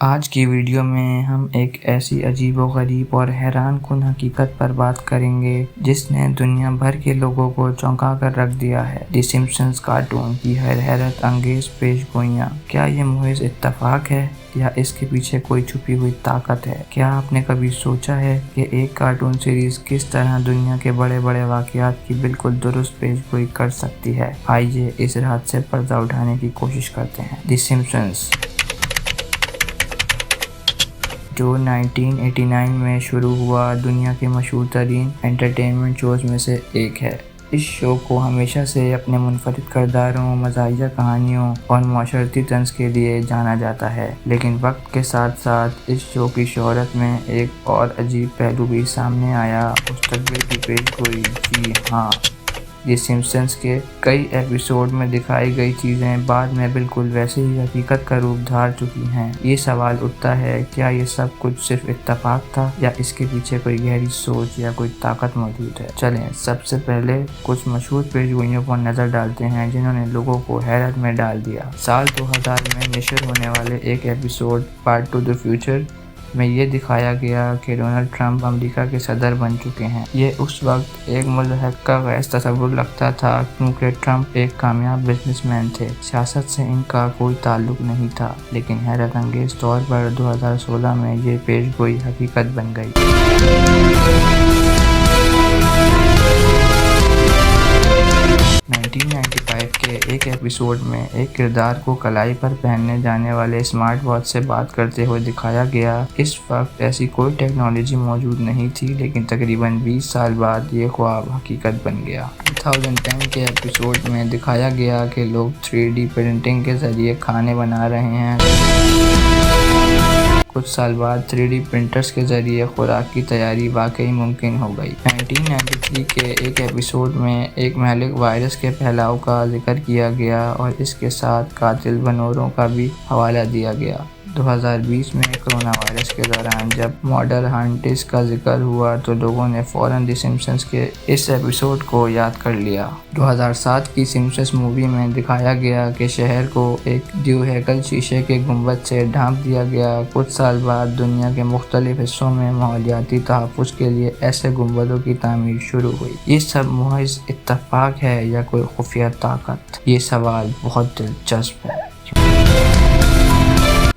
آج کی ویڈیو میں ہم ایک ایسی عجیب و غریب اور حیران کن حقیقت پر بات کریں گے جس نے دنیا بھر کے لوگوں کو چونکا کر رکھ دیا ہے۔ دی سمپسنز کارٹون کی حیرت انگیز پیش گوئیاں۔ کیا یہ محض اتفاق ہے یا اس کے پیچھے کوئی چھپی ہوئی طاقت ہے؟ کیا آپ نے کبھی سوچا ہے کہ ایک کارٹون سیریز کس طرح دنیا کے بڑے بڑے واقعات کی بالکل درست پیش گوئی کر سکتی ہے؟ آئیے اس رات سے پردہ اٹھانے کی کوشش کرتے ہیں۔ دی سمپسنز، جو 1989 میں شروع ہوا، دنیا کے مشہور ترین انٹرٹینمنٹ شوز میں سے ایک ہے۔ اس شو کو ہمیشہ سے اپنے منفرد کرداروں، مزاحیہ کہانیوں اور معاشرتی طنز کے لیے جانا جاتا ہے، لیکن وقت کے ساتھ ساتھ اس شو کی شہرت میں ایک اور عجیب پہلو بھی سامنے آیا: مستقبل کی پیش گوئی۔ جی ہاں، دی سمپسنز کے کئی ایپیسوڈ میں دکھائی گئی چیزیں بعد میں بالکل ویسے ہی حقیقت کا روپ دھار چکی ہیں۔ یہ سوال اٹھتا ہے، کیا یہ سب کچھ صرف اتفاق تھا یا اس کے پیچھے کوئی گہری سوچ یا کوئی طاقت موجود ہے؟ چلیں سب سے پہلے کچھ مشہور پیش گوئیوں پر نظر ڈالتے ہیں جنہوں نے لوگوں کو حیرت میں ڈال دیا۔ سال 2000 میں نشر ہونے والے ایک episode Back to the Future میں یہ دکھایا گیا کہ ڈونلڈ ٹرمپ امریکہ کے صدر بن چکے ہیں۔ یہ اس وقت ایک مضحکہ خیز تصور لگتا تھا کیونکہ ٹرمپ ایک کامیاب بزنس مین تھے، سیاست سے ان کا کوئی تعلق نہیں تھا، لیکن حیرت انگیز طور پر 2016 میں یہ پیش گوئی حقیقت بن گئی۔ 1995 کے ایک ایپیسوڈ میں ایک کردار کو کلائی پر پہننے جانے والے اسمارٹ واچ سے بات کرتے ہوئے دکھایا گیا۔ اس وقت ایسی کوئی ٹیکنالوجی موجود نہیں تھی، لیکن تقریباً 20 سال بعد یہ خواب حقیقت بن گیا۔ 2010 کے ایپیسوڈ میں دکھایا گیا کہ لوگ 3D پرنٹنگ کے ذریعے کھانے بنا رہے ہیں۔ کچھ سال بعد 3D پرنٹرز کے ذریعے خوراک کی تیاری واقعی ممکن ہو گئی۔ 1993 کے ایک ایپیسوڈ میں ایک مہلک وائرس کے پھیلاؤ کا ذکر کیا گیا اور اس کے ساتھ قاتل بنوروں کا بھی حوالہ دیا گیا۔ 2020 میں کرونا وائرس کے دوران جب مارڈر ہانٹس کا ذکر ہوا تو لوگوں نے فوراً دی سمپسنز کے اس ایپیسوڈ کو یاد کر لیا۔ 2007 کی سمپسنز مووی میں دکھایا گیا کہ شہر کو ایک دیو ہیکل شیشے کے گنبد سے ڈھانپ دیا گیا۔ کچھ سال بعد دنیا کے مختلف حصوں میں ماحولیاتی تحفظ کے لیے ایسے گنبدوں کی تعمیر شروع ہوئی۔ یہ سب محض اتفاق ہے یا کوئی خفیہ طاقت؟ یہ سوال بہت دلچسپ ہے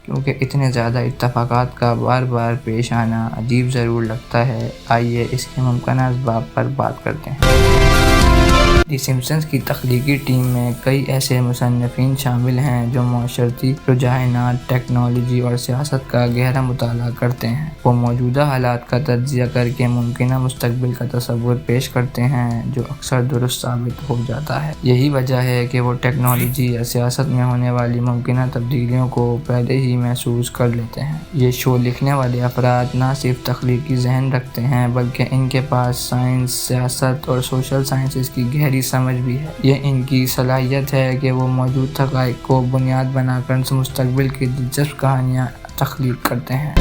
کیونکہ اتنے زیادہ اتفاقات کا بار بار پیش آنا عجیب ضرور لگتا ہے۔ آئیے اس کے ممکنہ اسباب پر بات کرتے ہیں۔ دی سمپسنز کی تخلیقی ٹیم میں کئی ایسے مصنفین شامل ہیں جو معاشرتی رجحانات، ٹیکنالوجی اور سیاست کا گہرا مطالعہ کرتے ہیں۔ وہ موجودہ حالات کا تجزیہ کر کے ممکنہ مستقبل کا تصور پیش کرتے ہیں جو اکثر درست ثابت ہو جاتا ہے۔ یہی وجہ ہے کہ وہ ٹیکنالوجی یا سیاست میں ہونے والی ممکنہ تبدیلیوں کو پہلے ہی محسوس کر لیتے ہیں۔ یہ شو لکھنے والے افراد نہ صرف تخلیقی ذہن رکھتے ہیں بلکہ ان کے پاس سائنس، سیاست اور سوشل سائنسز کی گہری سمجھ بھی ہے۔ یہ ان کی صلاحیت ہے کہ وہ موجود حقائق کو بنیاد بنا کر مستقبل کی دلچسپ کہانیاں تخلیق کرتے ہیں۔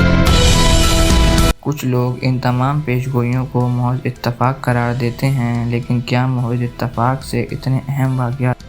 کچھ لوگ ان تمام پیش گوئیوں کو محض اتفاق قرار دیتے ہیں، لیکن کیا محض اتفاق سے اتنے اہم واقعات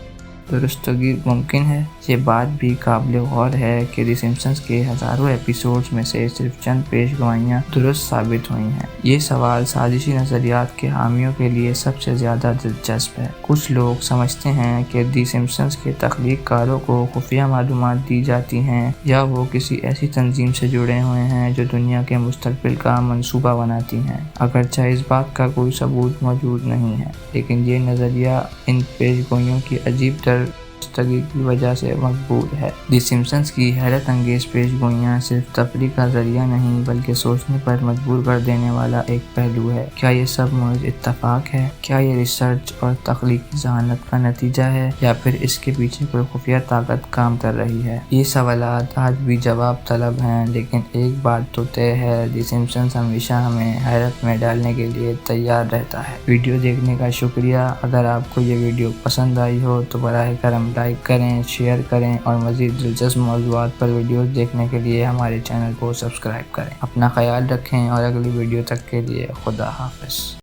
درستگی ممکن ہے؟ یہ بات بھی قابل غور ہے کہ دی سمپسنز کے ہزاروں ایپیسوڈز میں سے صرف چند پیش گوئیاں درست ثابت ہوئی ہیں۔ یہ سوال سازشی نظریات کے حامیوں کے لیے سب سے زیادہ دلچسپ ہے۔ کچھ لوگ سمجھتے ہیں کہ دی سمپسنز کے تخلیق کاروں کو خفیہ معلومات دی جاتی ہیں یا وہ کسی ایسی تنظیم سے جڑے ہوئے ہیں جو دنیا کے مستقبل کا منصوبہ بناتی ہیں۔ اگرچہ اس بات کا کوئی ثبوت موجود نہیں ہے، لیکن یہ نظریہ ان پیش گوئیوں کی عجیب درستگی کی وجہ سے مقبول ہے۔ دی سمپسنز کی حیرت انگیز پیش گوئیاں صرف تفریح کا ذریعہ نہیں بلکہ سوچنے پر مجبور کر دینے والا ایک پہلو ہے۔ کیا یہ سب محض اتفاق ہے؟ کیا یہ ریسرچ اور تخلیقی ذہانت کا نتیجہ ہے یا پھر اس کے پیچھے کوئی خفیہ طاقت کام کر رہی ہے؟ یہ سوالات آج بھی جواب طلب ہیں، لیکن ایک بات تو طے ہے، دی سمپسنز ہمیشہ ہمیں حیرت میں ڈالنے کے لیے تیار رہتا ہے۔ ویڈیو دیکھنے کا شکریہ۔ اگر آپ کو یہ ویڈیو پسند آئی ہو تو براہ کرم لائک کریں، شیئر کریں اور مزید دلچسپ موضوعات پر ویڈیوز دیکھنے کے لیے ہمارے چینل کو سبسکرائب کریں۔ اپنا خیال رکھیں اور اگلی ویڈیو تک کے لیے خدا حافظ۔